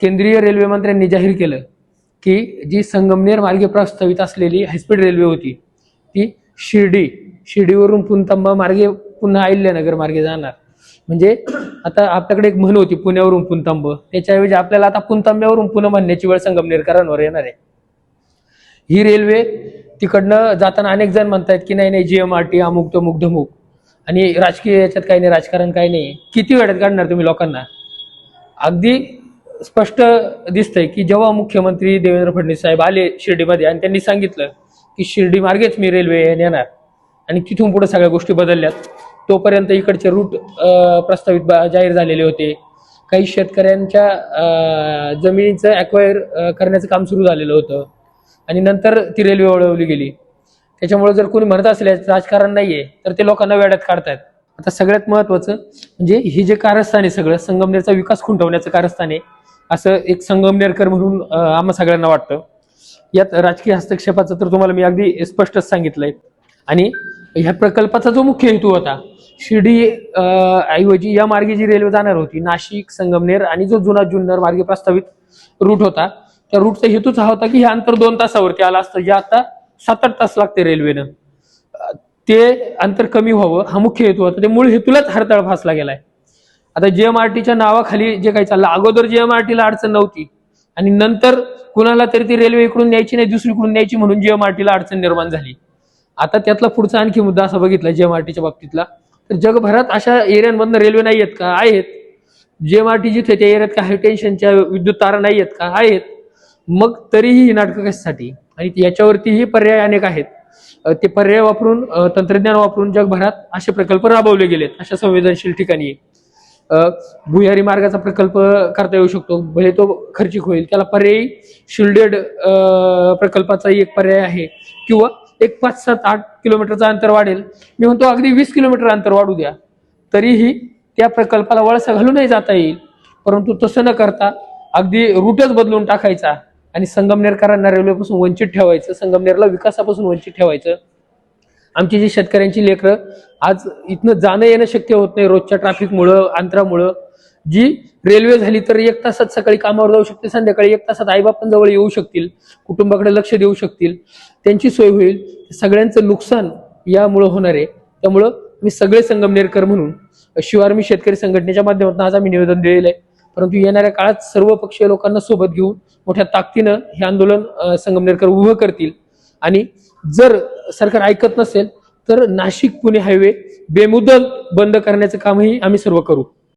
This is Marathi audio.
केंद्रीय रेल्वे मंत्र्यांनी जाहीर केलं की जी संगमनेर मार्गे प्रस्तावित असलेली हायस्पीड रेल्वे होती ती शिर्डीवरून पुणतांबा मार्गे पुन्हा अहिल्यानगर मार्गे जाणार. म्हणजे आता आपल्याकडे एक म्हण होती पुण्यावरून पुणतांब, त्याच्याऐवजी आपल्याला आता पुणतांब्यावरून पुणे म्हणण्याची वेळ संगमनेरकरांवर येणार आहे. ही रेल्वे तिकडनं जाताना अनेक जण म्हणतात की नाही GMRT अमुक तमुक धमुक, आणि राजकीय याच्यात काही नाही, राजकारण काही नाही. किती वेळात काढणार तुम्ही लोकांना? अगदी स्पष्ट दिसतंय की जेव्हा मुख्यमंत्री देवेंद्र फडणवीस साहेब आले शिर्डीमध्ये आणि त्यांनी सांगितलं की शिर्डी मार्गेच मी रेल्वे येणार, आणि तिथून पुढे सगळ्या गोष्टी बदलल्यात. तोपर्यंत इकडचे रूट प्रस्तावित जाहीर झालेले होते. काही शेतकऱ्यांच्या जमिनीचं ॲक्वायर करण्याचं काम सुरू झालेलं होतं, आणि नंतर ती रेल्वे वळवली गेली. त्याच्यामुळे जर कोणी म्हणत असले राजकारण नाहीये तर ते लोकांना वेड्यात काढतायत. आता सगळ्यात महत्वाचं म्हणजे ही जे कारस्थान आहे सगळं संगमनेरचा विकास खुंटवण्याचं कारस्थान आहे असं एक संगमनेरकर म्हणून आम्हा सगळ्यांना वाटतं. यात राजकीय हस्तक्षेपाचं तर तुम्हाला मी अगदी स्पष्टच सांगितलंय. आणि ह्या प्रकल्पाचा जो मुख्य हेतू होता, शिर्डी ऐवजी या मार्गे जी रेल्वे जाणार होती नाशिक संगमनेर आणि जो जुना जुन्नर मार्गे प्रस्तावित रूट होता, त्या रूटचा हेतूच हा होता की हे अंतर 2 तासावरती आलं असतं, जे आता 7-8 तास लागते रेल्वेनं. ते अंतर कमी व्हावं हा मुख्य हेतू होता. ते मूळ हेतूलाच हरताळ फासला गेलाय. आता GMRTच्या नावाखाली जे काही चाललं, अगोदर GMRTला अडचण नव्हती आणि नंतर कुणाला तरी ती रेल्वे इकडून न्यायची नाही दुसरीकडून न्यायची म्हणून GMRTला अडचण निर्माण झाली. आता त्यातला पुढचा आणखी मुद्दा असा बघितला GMRTच्या बाबतीतला, तर जगभरात अशा एरियांमधनं रेल्वे नाही आहेत का? आहेत. GMRT जिथे त्या एरियात काही टेन्शनच्या विद्युत तारा नाही आहेत का? आहेत. मग तरीही ही नाटकं कशासाठी? आणि याच्यावरतीही पर्याय अनेक आहेत. ते पर्याय वापरून तंत्रज्ञान वापरून जगभरात असे प्रकल्प राबवले गेलेत अशा संवेदनशील ठिकाणी. भुयारी मार्गाचा प्रकल्प करता येऊ शकतो, भले तो खर्चिक होईल, त्याला पर्यायी शिल्डेड प्रकल्पाचा एक पर्याय आहे. किंवा एक 5-7-8 किलोमीटरचं अंतर वाढेल, मी म्हणतो अगदी 20 किलोमीटर अंतर वाढू द्या, तरीही त्या प्रकल्पाला वळसा घालूनही जाता येईल. परंतु तसं न करता अगदी रूटच बदलून टाकायचा आणि संगमनेरकरांना रेल्वेपासून वंचित ठेवायचं, संगमनेरला विकासापासून वंचित ठेवायचं. आमची जी शेतकऱ्यांची लेकरं आज इथनं जाणं येणं शक्य होत नाही रोजच्या ट्रॅफिकमुळं, अंतरामुळं. जी रेल्वे झाली तर 1 तासात सकाळी कामावर जाऊ शकते, संध्याकाळी 1 तासात आईबापांजवळ येऊ शकतील, कुटुंबाकडे लक्ष देऊ शकतील, त्यांची सोय होईल. सगळ्यांचं नुकसान यामुळं होणार आहे. त्यामुळं मी सगळे संगमनेरकर म्हणून शिवारमी शेतकरी संघटनेच्या माध्यमातून आज आम्ही निवेदन दिलेलं आहे. परंतु येणाऱ्या काळात सर्व पक्षीय लोकांना सोबत घेऊन मोठ्या ताकदीनं हे आंदोलन संगमनेरकर उभं करतील. आणि जर सरकार ऐकत नसेल तर नाशिक पुणे हायवे बेमुदत बंद करण्याचं कामही आम्ही सर्व करू.